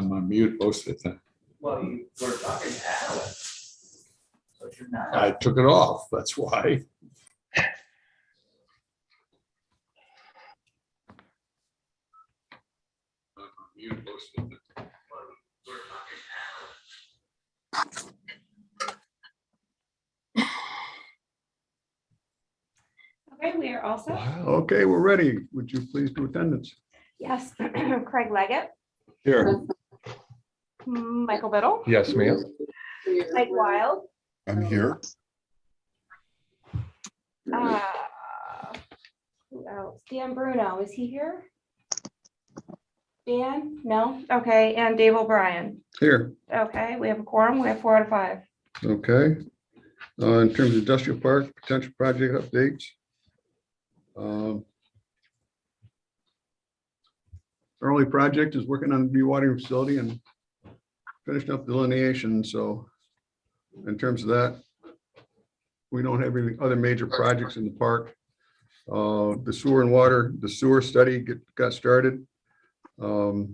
I'm on mute most of the time. Well, you were talking to Alan. So you're not. I took it off, that's why. I'm on mute most of the time. Okay, we are all set. Okay, we're ready. Would you please do attendance? Yes, Craig Leggett, Here. Michael Biddle, Yes, ma'am. Mike Wild, I'm here. uh, who else? Dan Bruno, is he here? Dan? No? Okay, and Dave O'Brien. Here, Okay, we have a quorum. We have 4 out of 5. okay. In terms of industrial park, potential project updates. Early project is working on the dewatering facility and finished up delineation, so in terms of that, we don't have any other major projects in the park. The sewer and water, the sewer study got started. But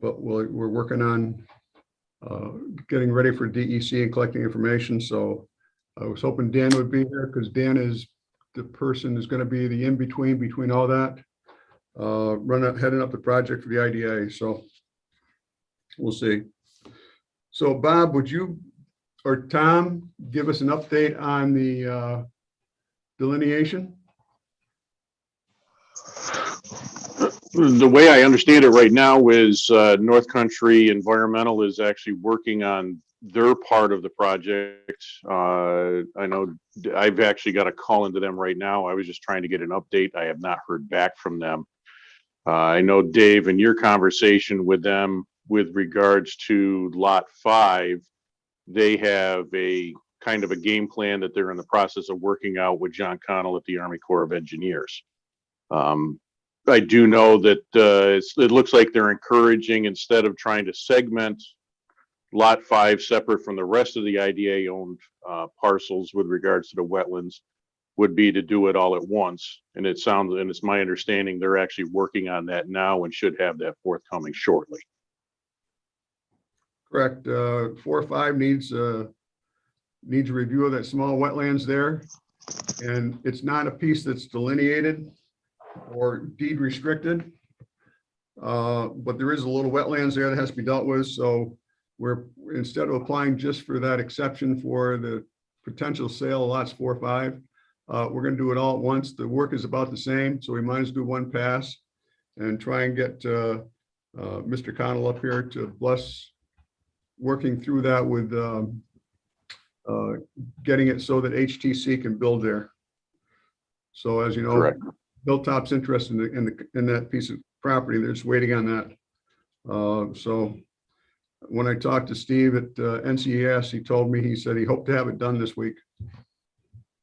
we're working on getting ready for DEC and collecting information. So I was hoping Dan would be here because Dan is the person who's going to be the in-between between all that, heading up the project for the IDA. So we'll see. So Bob, would you or Tom give us an update on the delineation? The way I understand it right now is North Country Environmental is actually working on their part of the project. I know I've actually got a call into them right now. I was just trying to get an update. I have not heard back from them. I know, Dave, in your conversation with them with regards to Lot 5, they have a kind of a game plan that they're in the process of working out with John Connell at the Army Corps of Engineers. I do know that it looks like they're encouraging, instead of trying to segment Lot 5 separate from the rest of the IDA owned parcels with regards to the wetlands, would be to do it all at once. And it sounds, and it's my understanding, they're actually working on that now and should have that forthcoming shortly. Correct. 4 or 5 needs a review of that small wetlands there. And it's not a piece that's delineated or deed restricted. But there is a little wetlands there that has to be dealt with. So we're, instead of applying just for that exception for the potential sale of lots 4 or 5, we're going to do it all at once. The work is about the same, so we might as well do one pass and try and get Mr. Connell up here to bless working through that with getting it so that HTC can build there. So as you know, Correct. Hilltop's interested in that piece of property. They're just waiting on that. So when I talked to Steve at NCES, he told me, he said he hoped to have it done this week.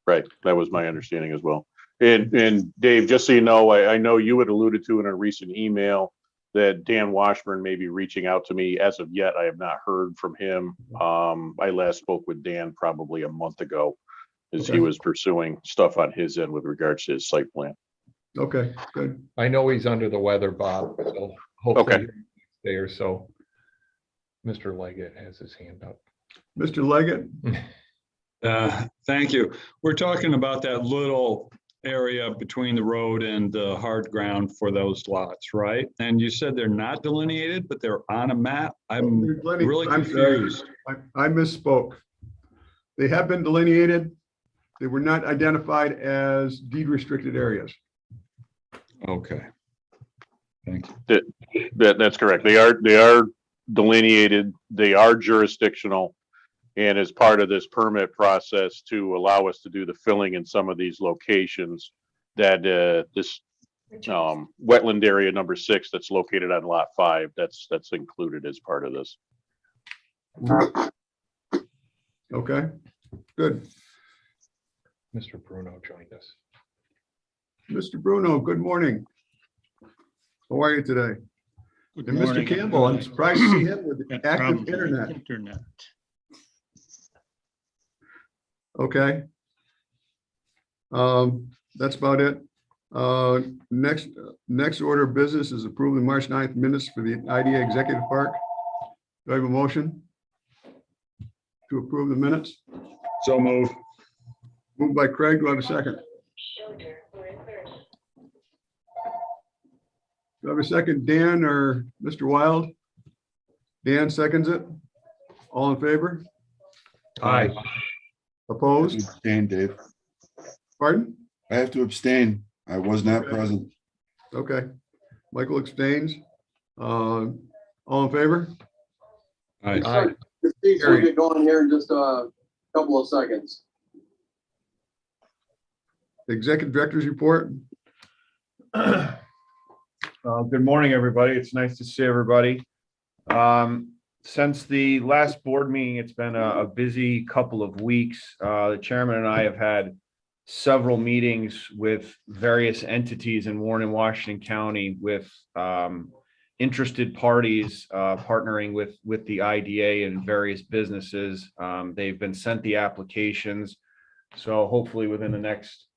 Right, that was my understanding as well. And Dave, just so you know, I know you had alluded to in a recent email that Dan Washburn may be reaching out to me. As of yet, I have not heard from him. I last spoke with Dan probably a month ago, as Okay. he was pursuing stuff on his end with regards to his site plan. Okay, good. I know he's under the weather, Bob, so hopefully next day or so. Mr. Leggett has his hand up. Mr. Leggett, Thank you. We're talking about that little area between the road and the hard ground for those lots, right? And you said they're not delineated, but they're on a map. I'm really confused. I misspoke. They have been delineated. They were not identified as deed restricted areas. Okay. Thank you. That's correct. They are delineated. They are jurisdictional. And as part of this permit process to allow us to do the filling in some of these locations, that this wetland area number 6 that's located on lot 5, that's included as part of this. Okay, good. Mr. Bruno joined us. Mr. Bruno, good morning. How are you today? Good And morning. Mr. Campbell, I'm surprised to see him with Yeah, active probably internet. Okay. That's about it. Next order of business is approve the March 9th minutes for the IDA Executive Park. Do I have a motion to approve the minutes? So move. Moved by Craig. Do I have a second? Do I have a second, Dan or Mr. Wild? Dan seconds it. All in favor? Aye. Opposed? Abstain, Dave. Pardon? I have to abstain. I was not Okay. present. Okay. Michael abstains. All in favor? Aye. Aye. We'll get going here in just a couple of seconds. Executive Director's report. Good morning, everybody. It's nice to see everybody. Since the last board meeting, it's been a busy couple of weeks. The chairman and I have had several meetings with various entities in Warren and Washington County with interested parties partnering with the IDA and various businesses. They've been sent the applications. So hopefully within the next,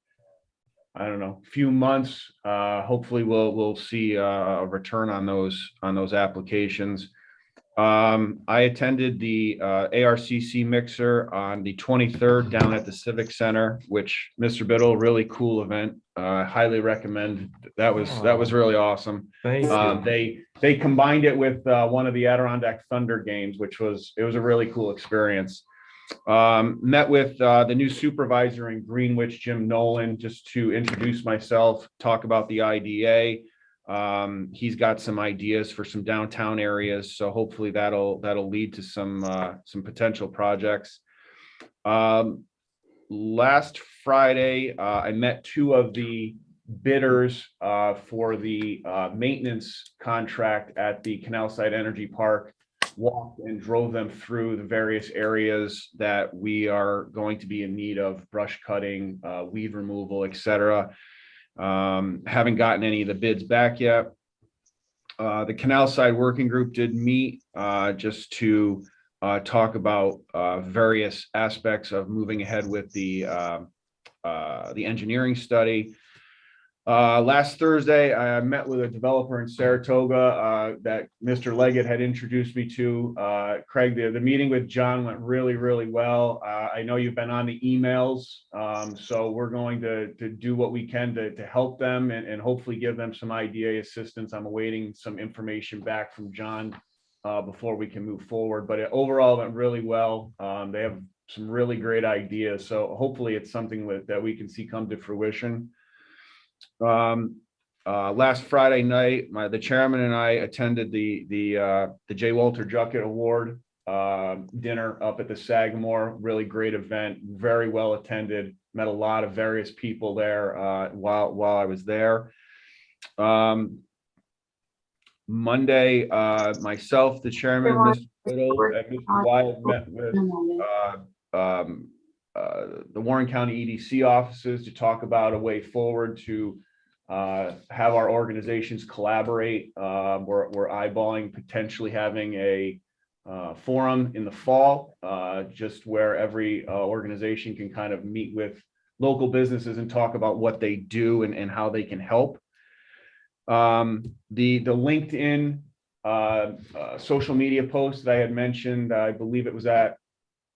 I don't know, few months, hopefully we'll see a return on those applications. I attended the ARCC mixer on the 23rd down at the Civic Center, which Mr. Biddle, really cool event. Highly recommend. That was really awesome. Thank you. They combined it with one of the Adirondack Thunder games, which was a really cool experience. Met with the new supervisor in Greenwich, Jim Nolan, just to introduce myself, talk about the IDA. He's got some ideas for some downtown areas, so hopefully that'll lead to some potential projects. Last Friday, I met two of the bidders for the maintenance contract at the Canal Side Energy Park. Walked and drove them through the various areas that we are going to be in need of: brush cutting, weed removal, etc. Haven't gotten any of the bids back yet. The Canal Side Working Group did meet just to talk about various aspects of moving ahead with the engineering study. Last Thursday, I met with a developer in Saratoga that Mr. Leggett had introduced me to. Craig, the meeting with John went really, really well. I know you've been on the emails, so we're going to do what we can to help them and hopefully give them some IDA assistance. I'm awaiting some information back from John before we can move forward, but overall it went really well. They have some really great ideas, so hopefully it's something that we can see come to fruition. Last Friday night, the chairman and I attended the J. Walter Juckett Award dinner up at the Sagamore. Really great event, very well attended. Met a lot of various people there while I was there. Monday, myself, the chairman, Mr. Biddle, and Mr. Wyatt met with the Warren County EDC offices to talk about a way forward to have our organizations collaborate. We're eyeballing potentially having a forum in the fall, just where every organization can kind of meet with local businesses and talk about what they do and how they can help. The LinkedIn social media post that I had mentioned, I believe it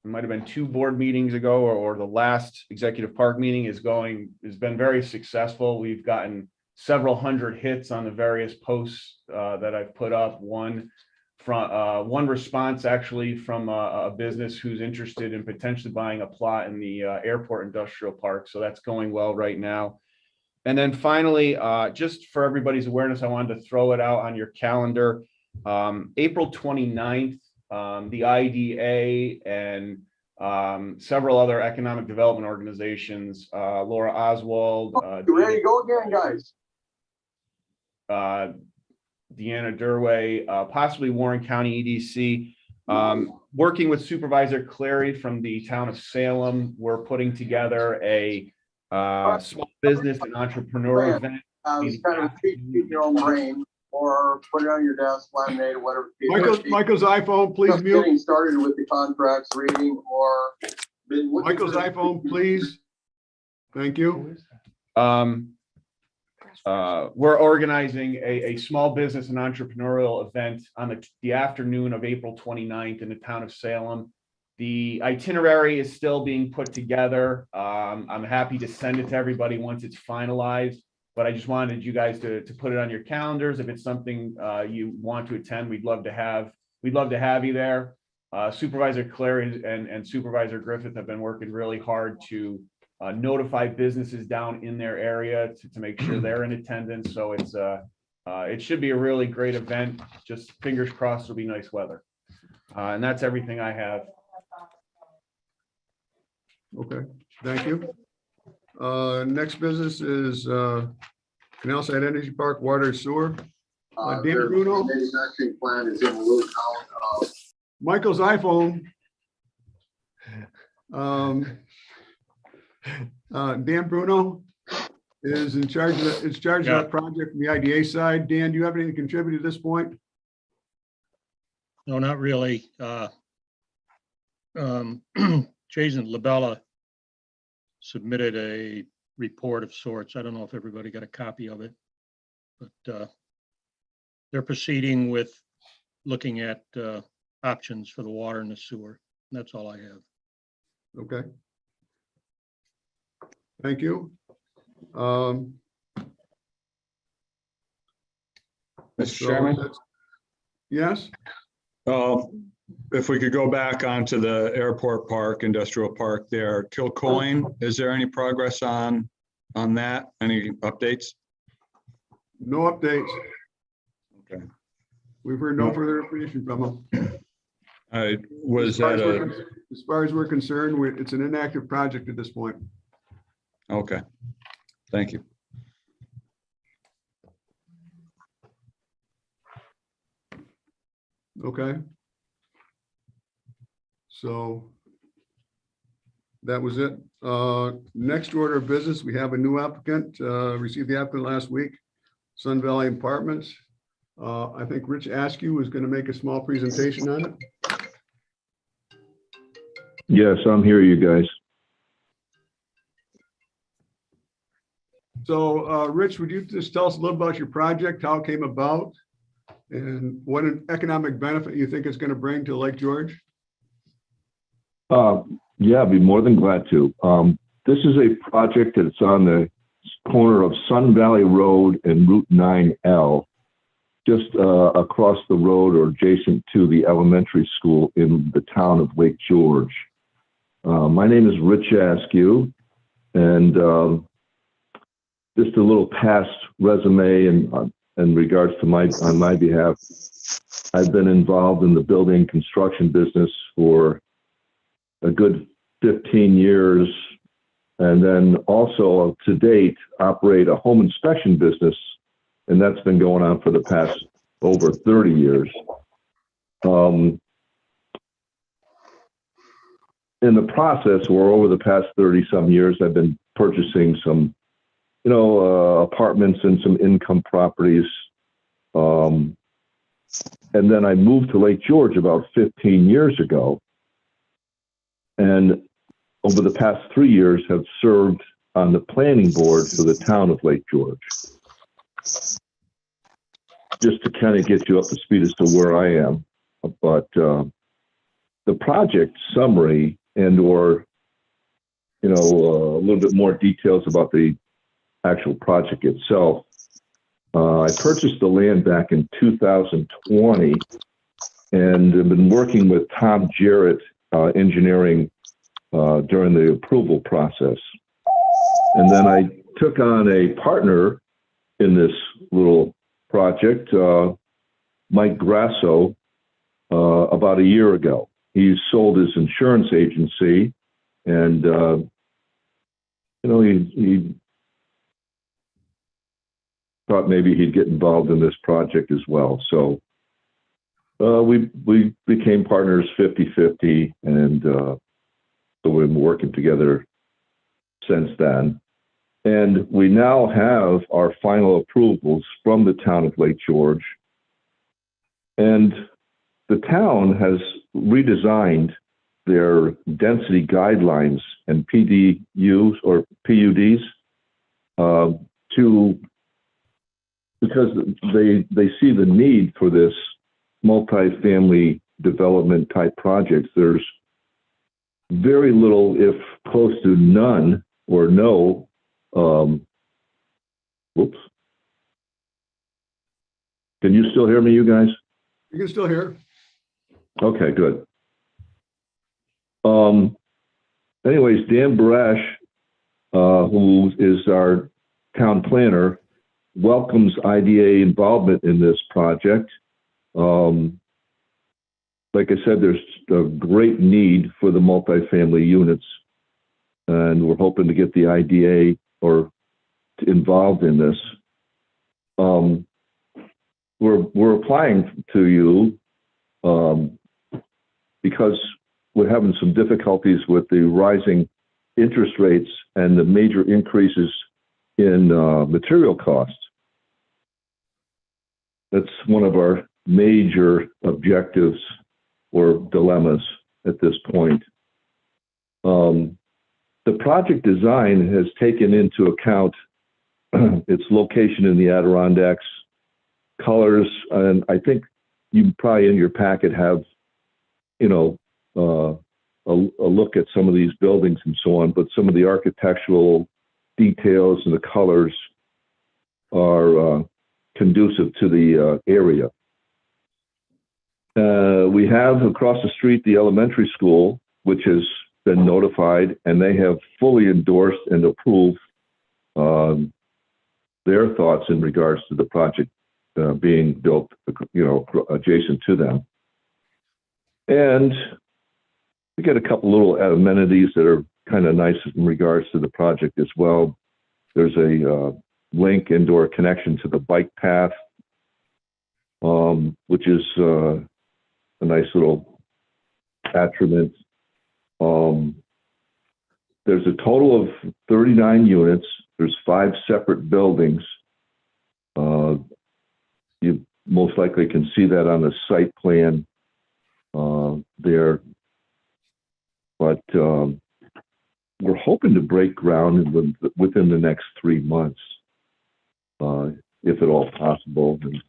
might have been 2 board meetings ago, or the last executive park meeting has been very successful. We've gotten several hundred hits on the various posts that I've put up. One response actually from a business who's interested in potentially buying a plot in the airport industrial park. So that's going well right now. And then finally, just for everybody's awareness, I wanted to throw it out on your calendar. April 29th, the IDA and several other economic development organizations, Laura Oswald, You ready to go again, guys? Deanna Durway, possibly Warren County EDC, working with Supervisor Clary from the town of Salem. We're putting together a small business and entrepreneur event. It's kind of keep your own brain, or put it on your desk, laminate, or whatever. Michael's iPhone, please Just mute. getting started with the contracts, reading, or been looking Michael's for- iPhone, please. Thank you. we're organizing a small business and entrepreneurial event on the afternoon of April 29th in the town of Salem. The itinerary is still being put together. I'm happy to send it to everybody once it's finalized, but I just wanted you guys to put it on your calendars. If it's something you want to attend, we'd love to have you there. Supervisor Claire and Supervisor Griffith have been working really hard to notify businesses down in their area to make sure they're in attendance. So it should be a really great event. Just fingers crossed it'll be nice weather. And that's everything I have. Okay, thank you. Next business is Canal Side Energy Park Water and Sewer. Dan Bruno, Manufacturing plant is in the little town. Michael's iPhone. Dan Bruno is in charge of that project from the IDA side. Dan, do you have anything to contribute at this point? No, not really. Jason Labella submitted a report of sorts. I don't know if everybody got a copy of it, but they're proceeding with looking at options for the water and the sewer. That's all I have. Okay. Thank you. Mr. Chairman? Yes? If we could go back onto the airport park, industrial park there, Kilcoyne, is there any progress on that? Any updates? No updates. Okay. We've heard no further information from them. Was that as far as we're concerned, it's an inactive project at this point. okay? Thank you. Okay. So that was it. Next order of business, we have a new applicant, received the applicant last week, Sun Valley Apartments. I think Rich Askew was going to make a small presentation on it. Yes, I'm here, you guys. So Rich, would you just tell us a little about your project, how it came about, and what an economic benefit you think it's going to bring to Lake George? Yeah, I'd be more than glad to. This is a project that's on the corner of Sun Valley Road and Route 9L, just across the road or adjacent to the elementary school in the town of Lake George. My name is Rich Askew, and just a little past resume in regards to on my behalf. I've been involved in the building construction business for a good 15 years, and then also to date operate a home inspection business, and that's been going on for the past over 30 years. In the process, or over the past 30 some years, I've been purchasing some, apartments and some income properties. And then I moved to Lake George about 15 years ago. And over the past 3 years have served on the planning board for the town of Lake George. Just to kind of get you up to speed as to where I am. But the project summary and or, a little bit more details about the actual project itself. I purchased the land back in 2020 and have been working with Tom Jarrett Engineering during the approval process. And then I took on a partner in this little project, Mike Grasso, about a year ago. He sold his insurance agency and, he thought maybe he'd get involved in this project as well. So we became partners 50-50, and so we've been working together since then. And we now have our final approvals from the town of Lake George. And the town has redesigned their density guidelines and PDUs or PUDs to because they see the need for this multifamily development type projects. There's very little, if close to none or no, whoops. Can you still hear me, you guys? You can still hear. Okay, good. Anyways, Dan Barash, who is our town planner, welcomes IDA involvement in this project. Like I said, there's a great need for the multifamily units, and we're hoping to get the IDA involved in this. We're applying to you because we're having some difficulties with the rising interest rates and the major increases in material costs. That's one of our major objectives or dilemmas at this point. The project design has taken into account its location in the Adirondacks, colors, and I think you probably in your packet have, you know, a look at some of these buildings and so on, but some of the architectural details and the colors are conducive to the area. We have across the street the elementary school, which has been notified, and they have fully endorsed and approved their thoughts in regards to the project being built, you know, adjacent to them. And we get a couple little amenities that are kind of nice in regards to the project as well. There's a link indoor connection to the bike path, which is a nice little attribute. There's a total of 39 units. There's 5 separate buildings. You most likely can see that on the site plan there. But we're hoping to break ground within the next 3 months, if at all possible. And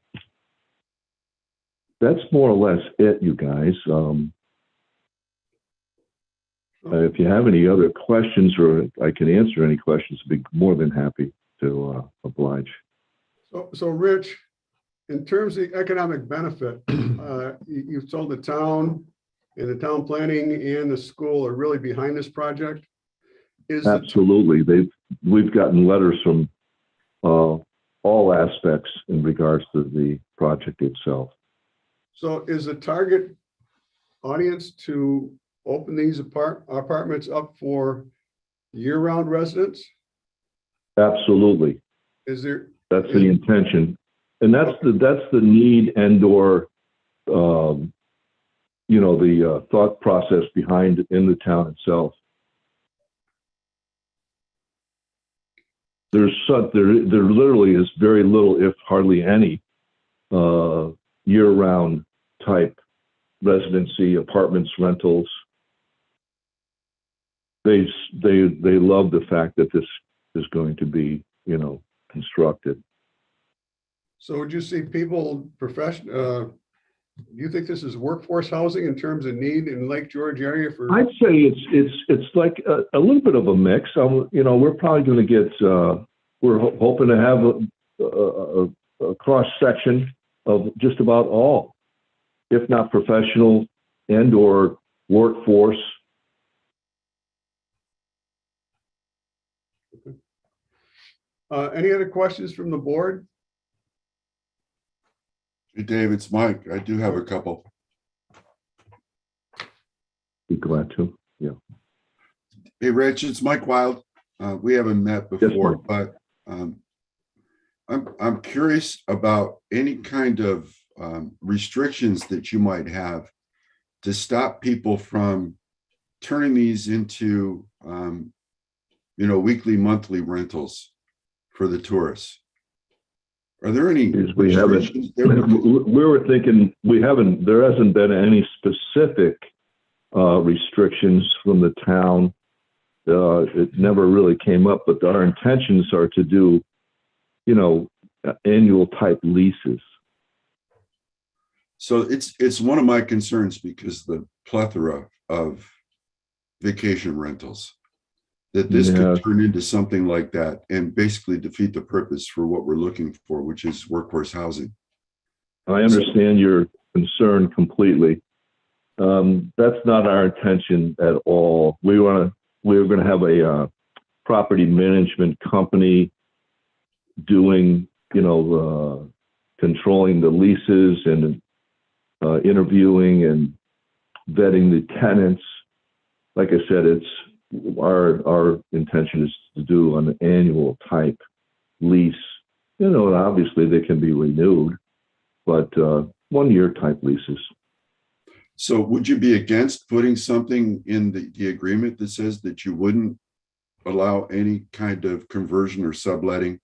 that's more or less it, you guys. If you have any other questions or I can answer any questions, I'd be more than happy to oblige. So Rich, in terms of the economic benefit, you've told the town and the town planning and the school are really behind this project? Absolutely. We've gotten letters from all aspects in regards to the project itself. So is the target audience to open these apartments up for year-round residents? Absolutely. That's the intention. And that's the need and/or you know, the thought process behind in the town itself. There literally is very little, if hardly any, year-round type residency, apartments, rentals. They love the fact that this is going to be, you know, constructed. So would you see people do you think this is workforce housing in terms of need in Lake George area for? I'd say it's like a little bit of a mix. You know, we're probably going to get, we're hoping to have a cross section of just about all, if not professional and or workforce. Any other questions from the board? Hey, Dave, it's Mike. I do have a couple. Be glad to. Yeah. Hey, Rich, it's Mike Wild. We haven't met before, Yes, but I'm curious about any kind of restrictions that you might have to stop people from turning these into, you know, weekly, monthly rentals for the tourists. Are there any we were thinking there hasn't been any specific restrictions from the town. It never really came up, but our intentions are to do, you know, annual type leases. So it's one of my concerns because the plethora of vacation rentals, that this Yeah. could turn into something like that and basically defeat the purpose for what we're looking for, which is workforce housing. I understand your concern completely. That's not our intention at all. We're going to have a property management company doing, controlling the leases and interviewing and vetting the tenants. Like I said, it's our intention is to do an annual type lease. And obviously they can be renewed, but 1 year type leases. So would you be against putting something in the agreement that says that you wouldn't allow any kind of conversion or subletting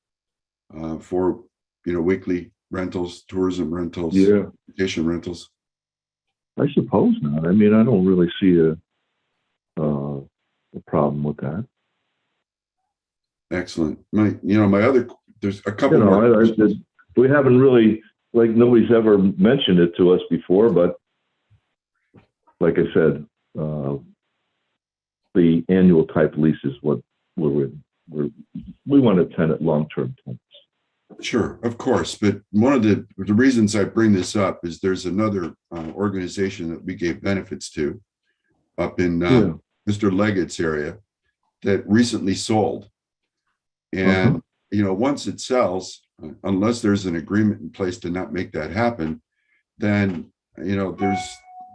for, weekly rentals, tourism rentals, vacation rentals? I suppose not. I mean, I don't really see a problem with that. Excellent. There's a couple more. We haven't really, nobody's ever mentioned it to us before, but like I said, the annual type lease is what we want a tenant, long-term tenants. Sure, of course. But one of the reasons I bring this up is there's another organization that we gave benefits to up in Mr. Leggett's area that recently sold. And, once it sells, unless there's an agreement in place to not make that happen, then,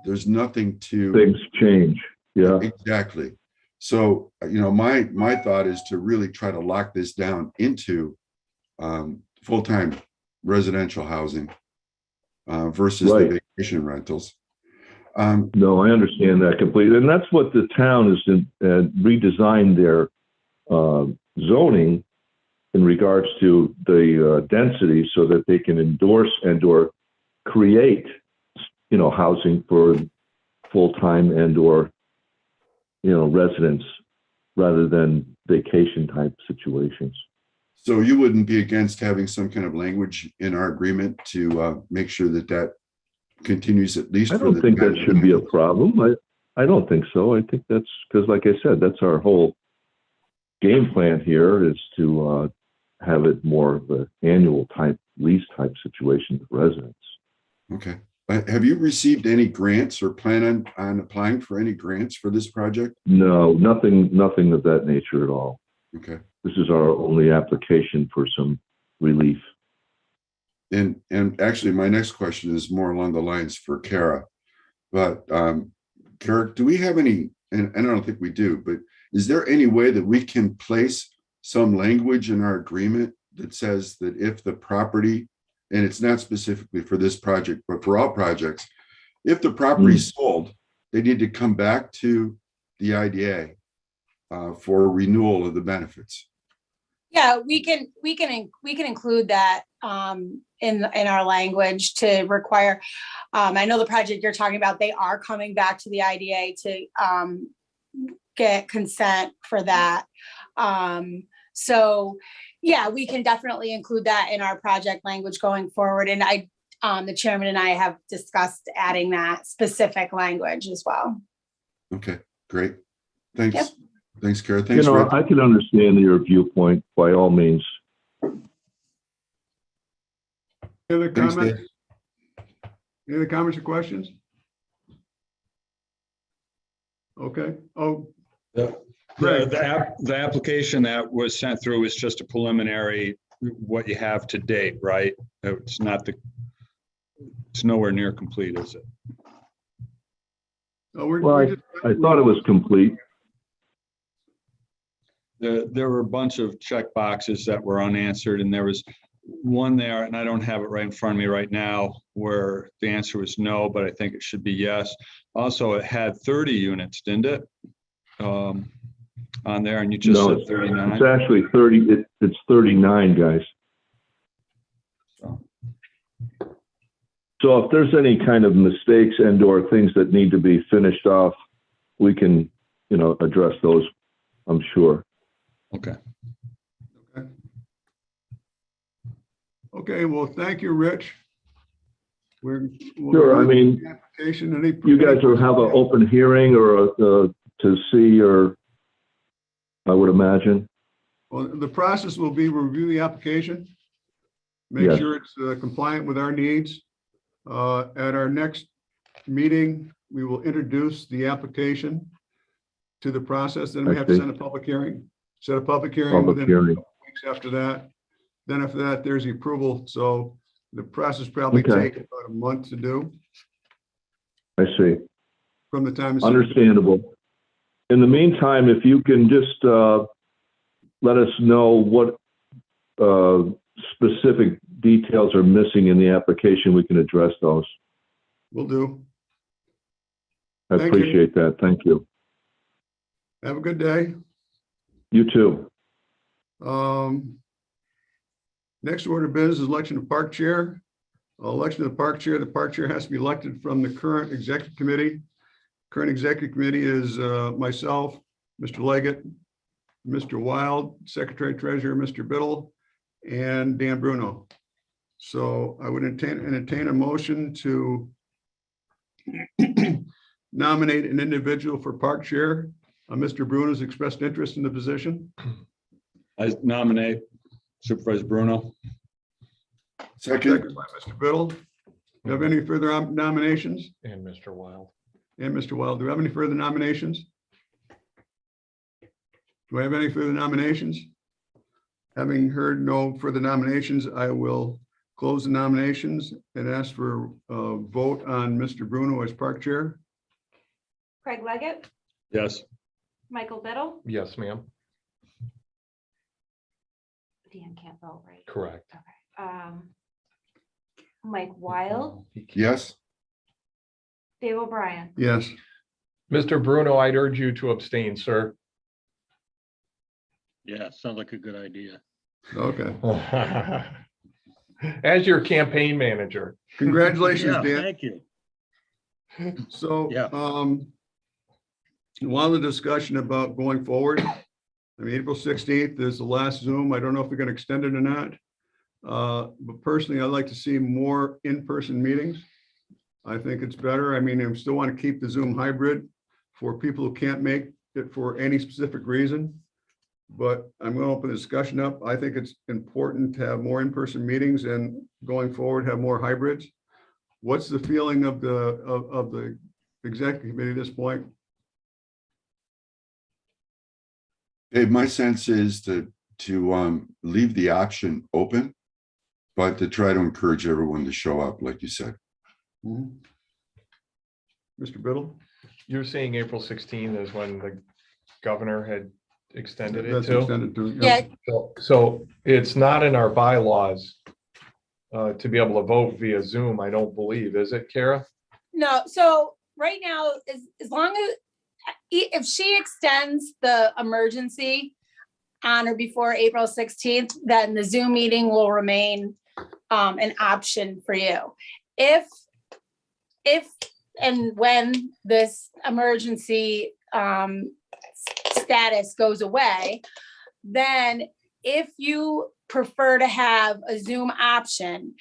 there's nothing to. Things change. Yeah, exactly. So, my thought is to really try to lock this down into full-time residential housing versus the vacation rentals. No, I understand that completely. And that's what the town has redesigned their zoning in regards to the density so that they can endorse and or create, housing for full-time and or, residents rather than vacation type situations. So you wouldn't be against having some kind of language in our agreement to make sure that continues at least? I don't think that should be a problem. I don't think so. I think that's because, like I said, that's our whole game plan here is to have it more of an annual type lease type situation with residents. Okay. Have you received any grants or plan on applying for any grants for this project? No, nothing of that nature at all. Okay. This is our only application for some relief. And actually, my next question is more along the lines for Kara. But Kara, do we have any, and I don't think we do, but is there any way that we can place some language in our agreement that says that if the property, and it's not specifically for this project, but for all projects, if the property is sold, they need to come back to the IDA for renewal of the benefits? Yeah, we can include that in our language to require. I know the project you're talking about, they are coming back to the IDA to get consent for that. So yeah, we can definitely include that in our project language going forward. And the chairman and I have discussed adding that specific language as well. Okay, great. Thanks. Yep. Thanks, Kara. Thanks, You know, Rick. I can understand your viewpoint by all means. Any other Thanks, comments? Dave. Any other comments or questions? Okay. Oh, The application that was sent through is just a preliminary, what you have to date, right? It's nowhere near complete, is it? oh, Well, I thought it was complete. There were a bunch of check boxes that were unanswered, and there was one there, and I don't have it right in front of me right now, where the answer was no, but I think it should be yes. Also, it had 30 units, didn't it? On there, and you just No, said 39. it's actually 30. It's 39, guys. So if there's any kind of mistakes and or things that need to be finished off, we can, address those, I'm sure. Okay. Okay, well, thank you, Rich. We'll Sure, I mean, the application. Any- you guys will have an open hearing or to see, or I would imagine. Well, the process will be review the application. Make Yes. sure it's compliant with our needs. At our next meeting, we will introduce the application to the process. Then we I have to see. send a public hearing. Set a public hearing Public within hearing. a couple weeks after that. Then after that, there's the approval. So the process probably Okay. take about a month to do I see. from the time. it's- Understandable. In the meantime, if you can just let us know what specific details are missing in the application, we can address those. Will do. I Thank you. appreciate that. Thank you. Have a good day. You too. Next order of business is election of park chair. Election of the park chair. The park chair has to be elected from the current executive committee. Current executive committee is myself, Mr. Leggett, Mr. Wild, Secretary Treasurer, Mr. Biddle, and Dan Bruno. So I would entertain a motion to nominate an individual for park chair. Mr. Bruno's expressed interest in the position. I nominate Supervisor Bruno. Second, Second by Mr. Biddle. Do you have any further nominations? And Mr. Wild. And Mr. Wild, do we have any further nominations? Do I have any further nominations? Having heard no further nominations, I will close the nominations and ask for a vote on Mr. Bruno as park chair. Craig Leggett, Yes. Michael Biddle, Yes, ma'am. Dan can't vote, right? Correct. Mike Wild, yes, Dave O'Brien. Yes. Mr. Bruno, I'd urge you to abstain, sir. Yeah, sounds like a good idea. Okay. As your campaign manager. Congratulations, Yeah, Dan. thank you. So, Yeah. one of the discussion about going forward, I mean, April 16th is the last Zoom. I don't know if we're going to extend it or not. But personally, I'd like to see more in-person meetings. I think it's better. I mean, I still want to keep the Zoom hybrid for people who can't make it for any specific reason. But I'm going to open the discussion up. I think it's important to have more in-person meetings and going forward, have more hybrids. What's the feeling of the executive committee at this point? Dave, my sense is to leave the option open, but to try to encourage everyone to show up, like you said. Mr. Biddle? You're saying April 16th is when the governor had extended it That's to? extended to. Yeah, So it's not in our bylaws to be able to vote via Zoom, I don't believe, is it, Kara? no, so right now, as long as, if she extends the emergency on or before April 16th, then the Zoom meeting will remain an option for you. If and when this emergency status goes away, then if you prefer to have a Zoom option,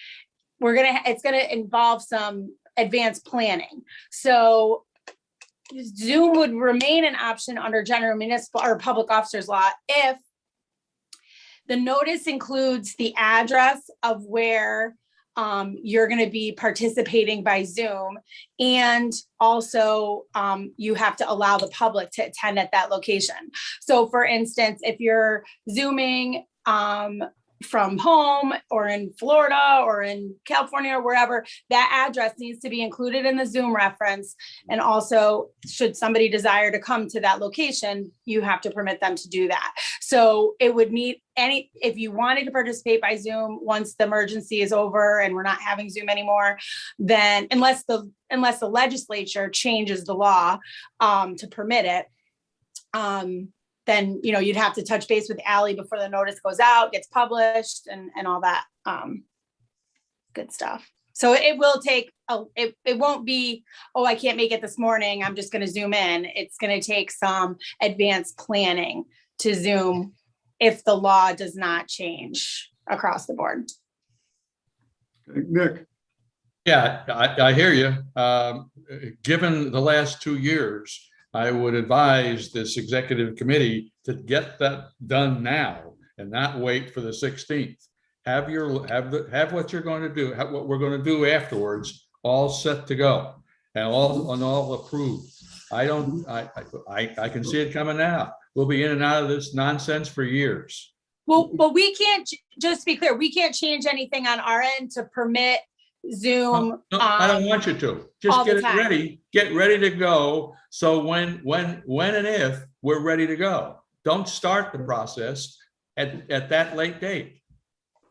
it's gonna involve some advanced planning. So Zoom would remain an option under general municipal or public officers law if the notice includes the address of where you're going to be participating by Zoom. And also you have to allow the public to attend at that location. So for instance, if you're Zooming from home or in Florida or in California or wherever, that address needs to be included in the Zoom reference. And also, should somebody desire to come to that location, you have to permit them to do that. So it would need if you wanted to participate by Zoom, once the emergency is over and we're not having Zoom anymore, then unless the legislature changes the law to permit it, then, you'd have to touch base with Ally before the notice goes out, gets published and all that good stuff. So it will take, it won't be, oh, I can't make it this morning, I'm just going to Zoom in. It's going to take some advanced planning to Zoom if the law does not change across the board. Nick, Yeah, I hear you. Given the last 2 years, I would advise this executive committee to get that done now and not wait for the 16th. Have what you're going to do, what we're going to do afterwards, all set to go and all approved. I can see it coming now. We'll be in and out of this nonsense for years. Well, we can't, just to be clear, we can't change anything on our end to permit Zoom. No, I don't want you to. all Just the get it time. ready. Get ready to go. So when and if we're ready to go, don't start the process at that late date.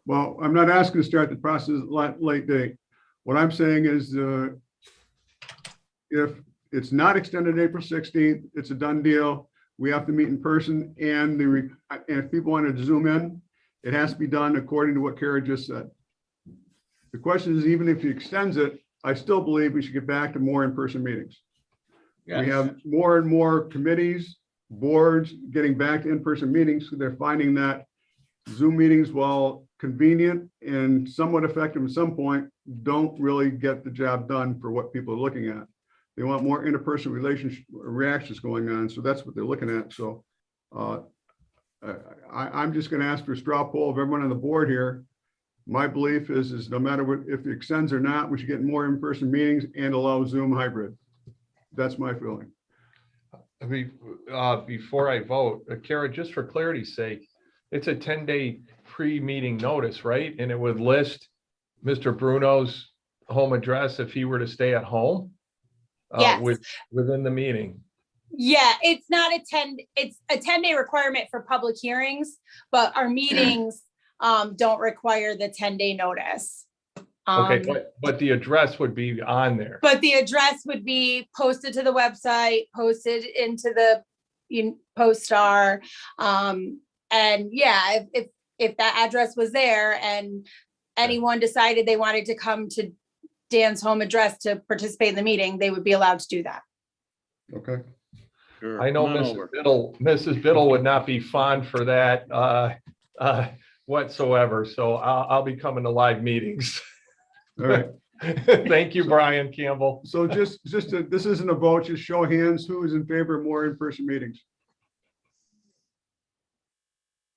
well, I'm not asking to start the process late date. What I'm saying is, if it's not extended April 16th, it's a done deal. We have to meet in person, and if people want to Zoom in, it has to be done according to what Kara just said. The question is, even if he extends it, I still believe we should get back to more in-person meetings. Yes. We have more and more committees, boards getting back to in-person meetings. So they're finding that Zoom meetings, while convenient and somewhat effective at some point, don't really get the job done for what people are looking at. They want more interpersonal reactions going on. So that's what they're looking at. So I'm just going to ask for a straw poll of everyone on the board here. My belief is no matter what, if it extends or not, we should get more in-person meetings and allow Zoom hybrid. That's my feeling. I mean, before I vote, Kara, just for clarity's sake, it's a 10-day pre-meeting notice, right? And it would list Mr. Bruno's home address if he were to stay at home Yes. within the meeting. Yeah, it's not it's a 10-day requirement for public hearings, but our meetings don't require the 10-day notice. Okay, but the address would be on there. But the address would be posted to the website, posted into the post-star. And yeah, if that address was there and anyone decided they wanted to come to Dan's home address to participate in the meeting, they would be allowed to do that. Okay. Sure. I know Come on Mrs. over. Mrs. Biddle would not be fond for that whatsoever. So I'll be coming to live meetings. All right. Thank you, Brian Campbell. So this isn't a vote, just show of hands. Who is in favor of more in-person meetings?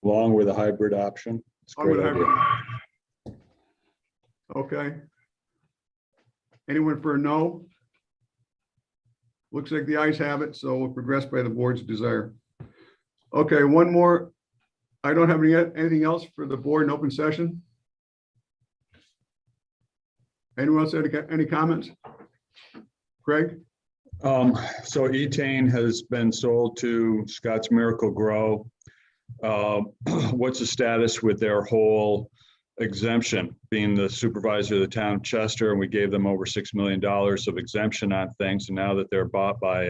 Along with a hybrid option. It's a I'm great gonna idea. have- Okay. Anyone for a no? Looks like the ayes have it, so we'll progress by the board's desire. Okay, one more. I don't have anything else for the board in open session. Anyone else have any comments? Craig? So Etane has been sold to Scott's Miracle Grow. What's the status with their whole exemption? Being the supervisor of the town of Chester, and we gave them over $6 million of exemption on things, and now that they're bought by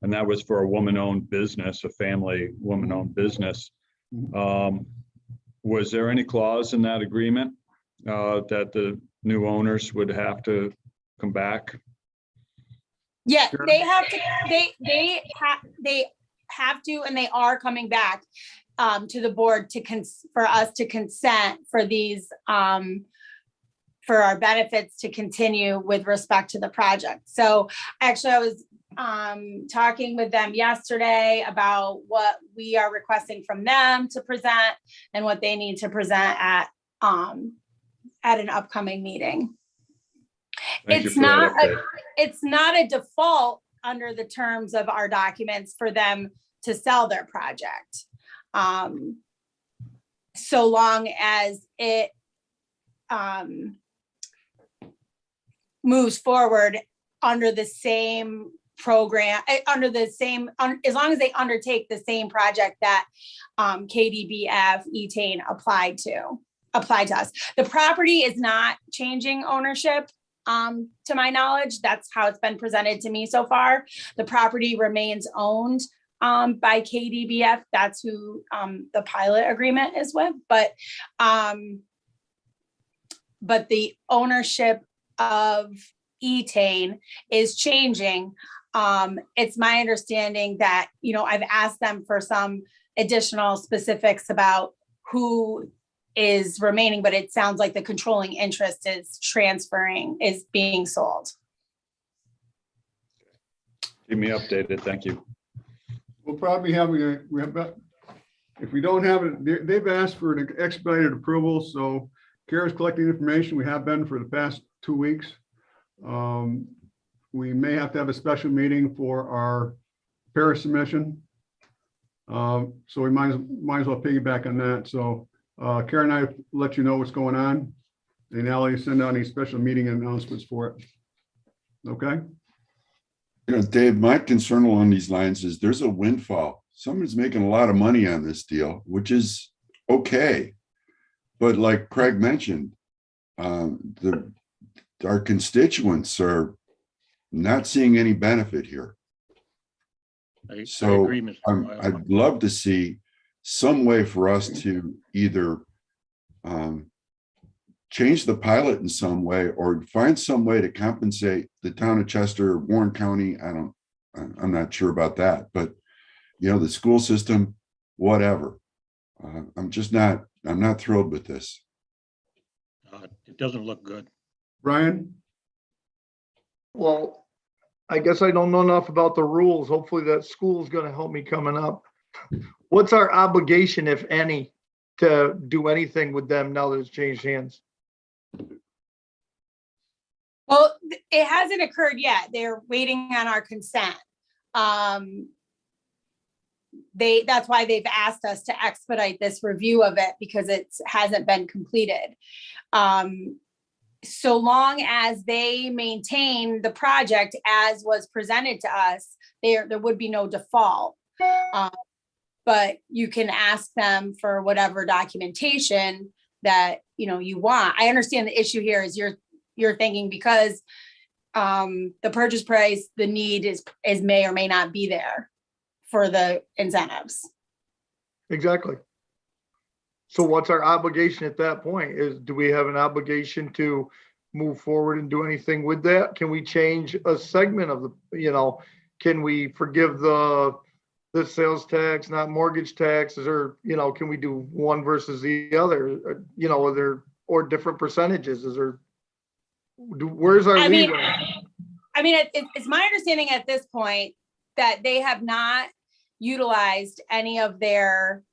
and that was for a woman-owned business, a family woman-owned business. Was there any clause in that agreement that the new owners would have to come back? Yeah, Sure. they have to, they have to, and they are coming back to the board for us to consent for these, for our benefits to continue with respect to the project. So actually I was talking with them yesterday about what we are requesting from them to present and what they need to present at an upcoming meeting. Thank you It's for that not, update. it's not a default under the terms of our documents for them to sell their project. So long as it moves forward under the same program, as long as they undertake the same project that KDBF Etane applied to us. The property is not changing ownership. To my knowledge, that's how it's been presented to me so far. The property remains owned by KDBF. That's who the pilot agreement is with. But the ownership of Etane is changing. It's my understanding that, I've asked them for some additional specifics about who is remaining, but it sounds like the controlling interest is being sold. Keep me updated. Thank you. We'll probably have, if we don't have it, they've asked for an expedited approval, so Kara's collecting information. We have been for the past 2 weeks. We may have to have a special meeting for our Paris submission. So we might as well piggyback on that. So Kara and I let you know what's going on, and Ally send out any special meeting announcements for it. Okay. You know, Dave, my concern along these lines is there's a windfall. Someone's making a lot of money on this deal, which is okay. But like Craig mentioned, our constituents are not seeing any benefit here. I So agree, Mr. Weil. I'd love to see some way for us to either change the pilot in some way or find some way to compensate the town of Chester, Warren County. I'm not sure about that, but you know, the school system, whatever. I'm not thrilled with this. It doesn't look good. Brian? Well, I guess I don't know enough about the rules. Hopefully that school's gonna help me coming up. What's our obligation, if any, to do anything with them now that it's changed hands? Well, it hasn't occurred yet. They're waiting on our consent. That's why they've asked us to expedite this review of it because it hasn't been completed. So long as they maintain the project as was presented to us, there would be no default. But you can ask them for whatever documentation that you want. I understand the issue here is you're thinking because the purchase price, the need is may or may not be there for the incentives. Exactly. So what's our obligation at that point? Do we have an obligation to move forward and do anything with that? Can we change a segment of can we forgive the sales tax, not mortgage tax? Can we do one versus the other? Or different percentages? Where's our leeway? It's my understanding at this point that they have not utilized any of their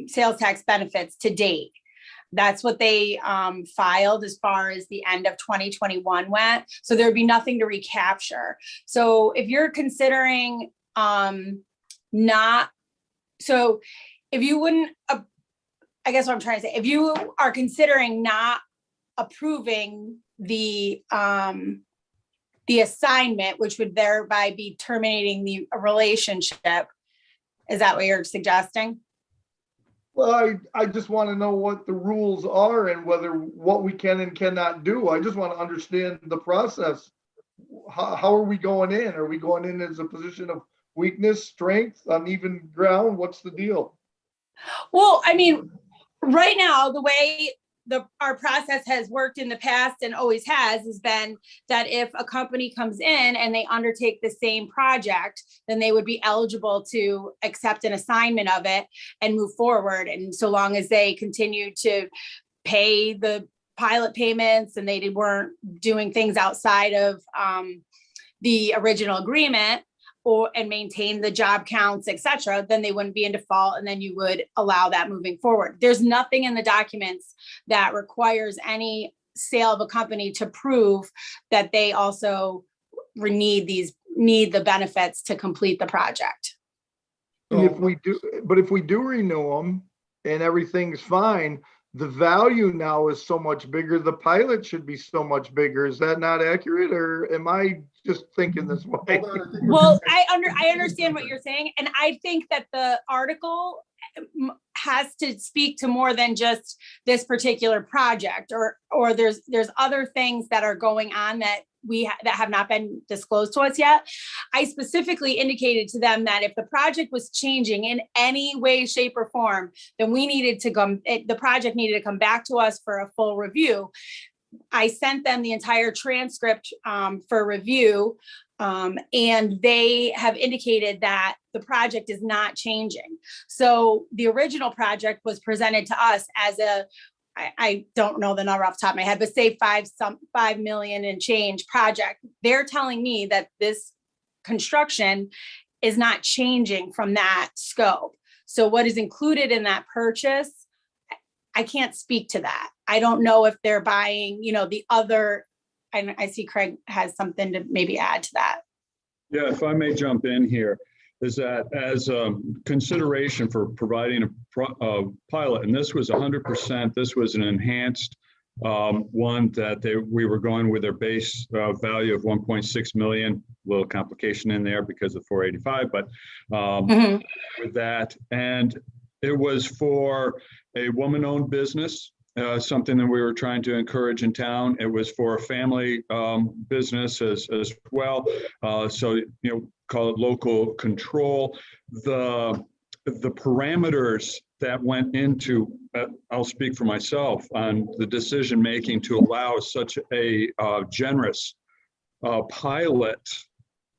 sales tax benefits to date. That's what they filed as far as the end of 2021 went. So there'd be nothing to recapture. So if you're considering if you wouldn't, I guess what I'm trying to say, if you are considering not approving the assignment, which would thereby be terminating the relationship, is that what you're suggesting? Well, I just want to know what the rules are and what we can and cannot do. I just want to understand the process. How are we going in? Are we going in as a position of weakness, strength, uneven ground? What's the deal? Well, right now, the way our process has worked in the past and always has been that if a company comes in and they undertake the same project, then they would be eligible to accept an assignment of it and move forward. And so long as they continue to pay the pilot payments and they weren't doing things outside of the original agreement and maintain the job counts, et cetera, then they wouldn't be in default. And then you would allow that moving forward. There's nothing in the documents that requires any sale of a company to prove that they also need the benefits to complete the project. If we do renew them and everything's fine, the value now is so much bigger. The pilot should be so much bigger. Is that not accurate, or am I just thinking this way? Well, I understand what you're saying, and I think that the article has to speak to more than just this particular project, or there's other things that are going on that that have not been disclosed to us yet. I specifically indicated to them that if the project was changing in any way, shape, or form, then the project needed to come back to us for a full review. I sent them the entire transcript for review. And they have indicated that the project is not changing. So the original project was presented to us as I don't know the number off the top of my head, but say 5 million and change project. They're telling me that this construction is not changing from that scope. So what is included in that purchase, I can't speak to that. I don't know if they're buying, the other, and I see Craig has something to maybe add to that. Yeah, if I may jump in here, is that as a consideration for providing a pilot, and this was 100%, this was an enhanced one that we were going with their base value of 1.6 million, a little complication in there because of 485, but with that, and it was for a woman-owned business, something that we were trying to encourage in town. It was for a family business as well. So, call it local control. The parameters that went into, I'll speak for myself on the decision-making to allow such a generous pilot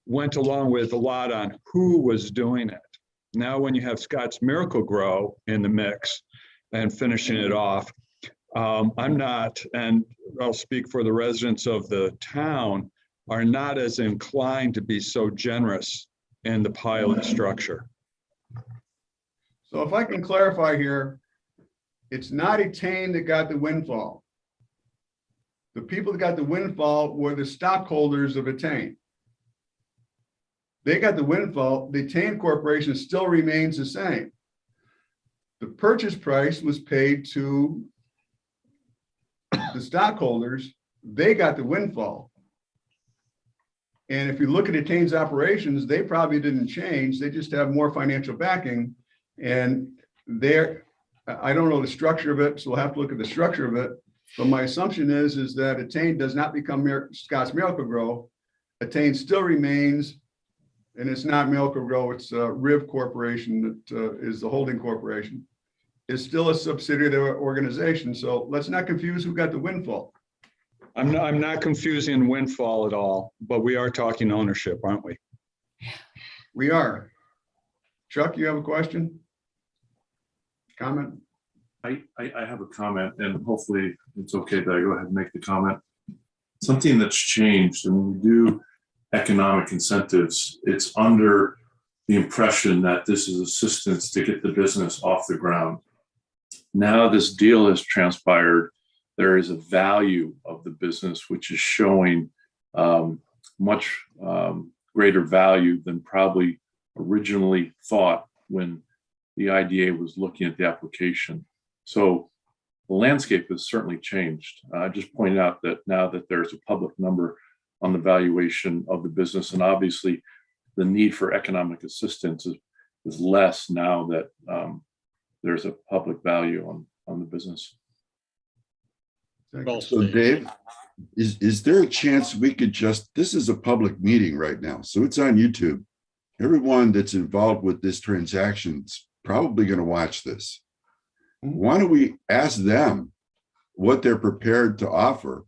went along with a lot on who was doing it. Now, when you have Scott's Miracle-Gro in the mix and finishing it off, I'm not, and I'll speak for the residents of the town, are not as inclined to be so generous in the pilot structure. So if I can clarify here, it's not Etain that got the windfall. The people that got the windfall were the stockholders of Etain. They got the windfall. The Etain Corporation still remains the same. The purchase price was paid to the stockholders. They got the windfall. And if you look at Etain's operations, they probably didn't change. They just have more financial backing. And I don't know the structure of it, so we'll have to look at the structure of it. But my assumption is that Etain does not become Scott's Miracle-Gro. Etain still remains, and it's not Miracle-Gro, it's Riv Corporation that is the holding corporation. It's still a subsidiary of the organization. So let's not confuse who got the windfall. I'm not confusing windfall at all, but we are talking ownership, aren't we? We are. Chuck, you have a question? Comment? I have a comment, and hopefully it's okay that I go ahead and make the comment. Something that's changed, and when we do economic incentives, it's under the impression that this is assistance to get the business off the ground. Now this deal has transpired. There is a value of the business, which is showing much greater value than probably originally thought when the IDA was looking at the application. So the landscape has certainly changed. I just pointed out that now that there's a public number on the valuation of the business, and obviously the need for economic assistance is less now that there's a public value on the business. So Dave, is there a chance we could this is a public meeting right now, so it's on YouTube. Everyone that's involved with this transaction is probably going to watch this. Why don't we ask them what they're prepared to offer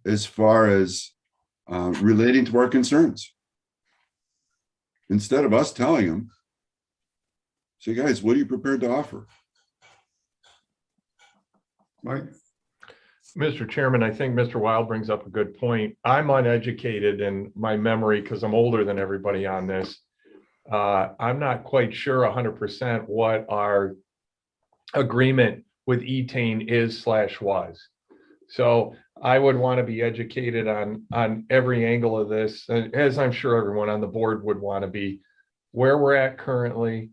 as far as relating to our concerns? Instead of us telling them, say, guys, what are you prepared to offer? Mike? Mr. Chairman, I think Mr. Wild brings up a good point. I'm uneducated in my memory because I'm older than everybody on this. I'm not quite sure 100% what our agreement with Etain is/was. So I would want to be educated on every angle of this, as I'm sure everyone on the board would want to be, where we're at currently.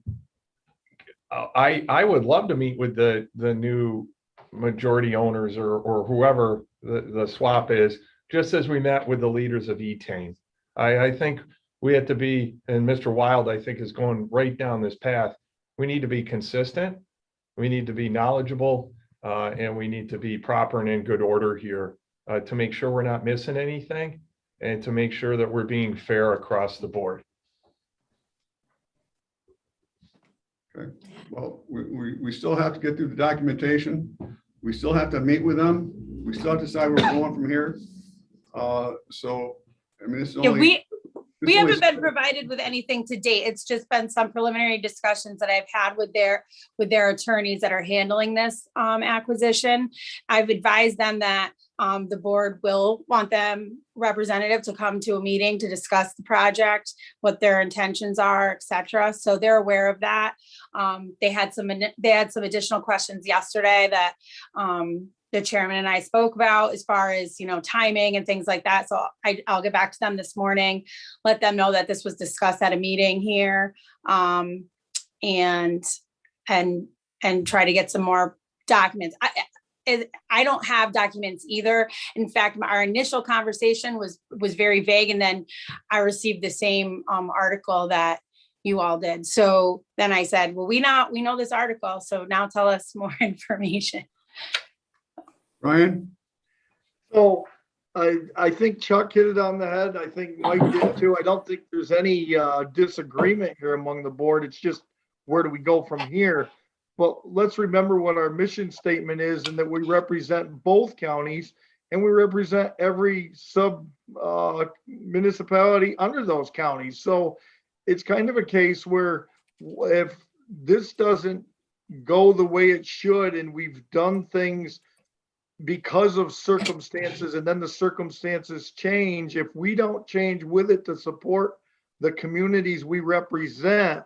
I would love to meet with the new majority owners or whoever the swap is, just as we met with the leaders of Etain. I think we have to be, and Mr. Wild, I think, is going right down this path. We need to be consistent. We need to be knowledgeable, and we need to be proper and in good order here to make sure we're not missing anything and to make sure that we're being fair across the board. Okay. Well, we still have to get through the documentation. We still have to meet with them. We still have to decide where we're going from here. So, I mean, this is Yeah, only. we haven't been provided with anything to date. It's just been some preliminary discussions that I've had with their attorneys that are handling this acquisition. I've advised them that the board will want them representative to come to a meeting to discuss the project, what their intentions are, et cetera. So they're aware of that. They had some additional questions yesterday that the chairman and I spoke about as far as, timing and things like that. So I'll get back to them this morning, let them know that this was discussed at a meeting here. And try to get some more documents. I don't have documents either. In fact, our initial conversation was very vague, and then I received the same article that you all did. So then I said, well, we know this article, so now tell us more information. Ryan? So I think Chuck hit it on the head. I think Mike did too. I don't think there's any disagreement here among the board. It's just, where do we go from here? But let's remember what our mission statement is, and that we represent both counties, and we represent every sub municipality under those counties. So it's kind of a case where if this doesn't go the way it should, and we've done things because of circumstances, and then the circumstances change, if we don't change with it to support the communities we represent,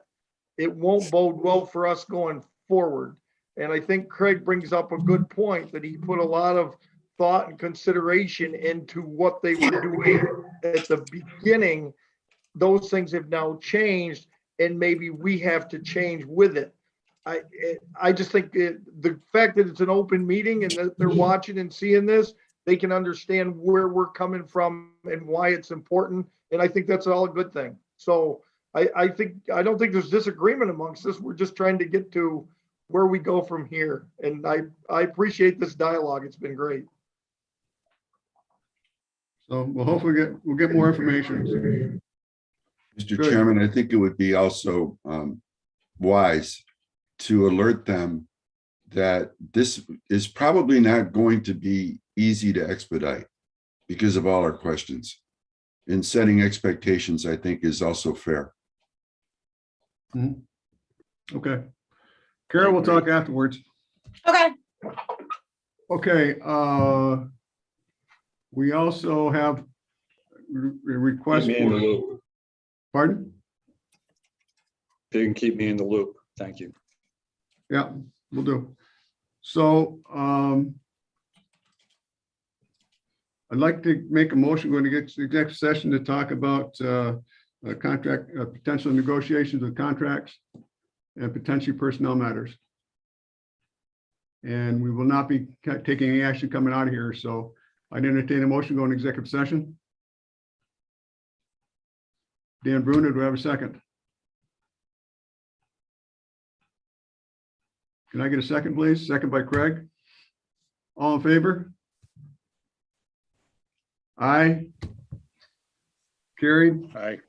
it won't bode well for us going forward. And I think Craig brings up a good point, that he put a lot of thought and consideration into what they were doing at the beginning. Those things have now changed, and maybe we have to change with it. I just think the fact that it's an open meeting and that they're watching and seeing this, they can understand where we're coming from and why it's important. And I think that's all a good thing. So I don't think there's disagreement amongst us. We're just trying to get to where we go from here. And I appreciate this dialogue. It's been great. So we'll hopefully we'll get more information. Mr. Good. Chairman, I think it would be also wise to alert them that this is probably not going to be easy to expedite because of all our questions. And setting expectations, I think, is also fair. Okay. Carol, we'll talk afterwards. Okay. Okay. We also have a request. Keep me in the loop. Pardon? You can keep me in the loop. Thank you. Yeah, we'll do. So I'd like to make a motion going to get to the executive session to talk about contract potential negotiations with contracts and potentially personnel matters. And we will not be taking any action coming out of here. So I'd entertain a motion going to executive session. Dan Bruno, do I have a second? Can I get a second, please? Second by Craig. All in favor? Aye. Carried. Aye.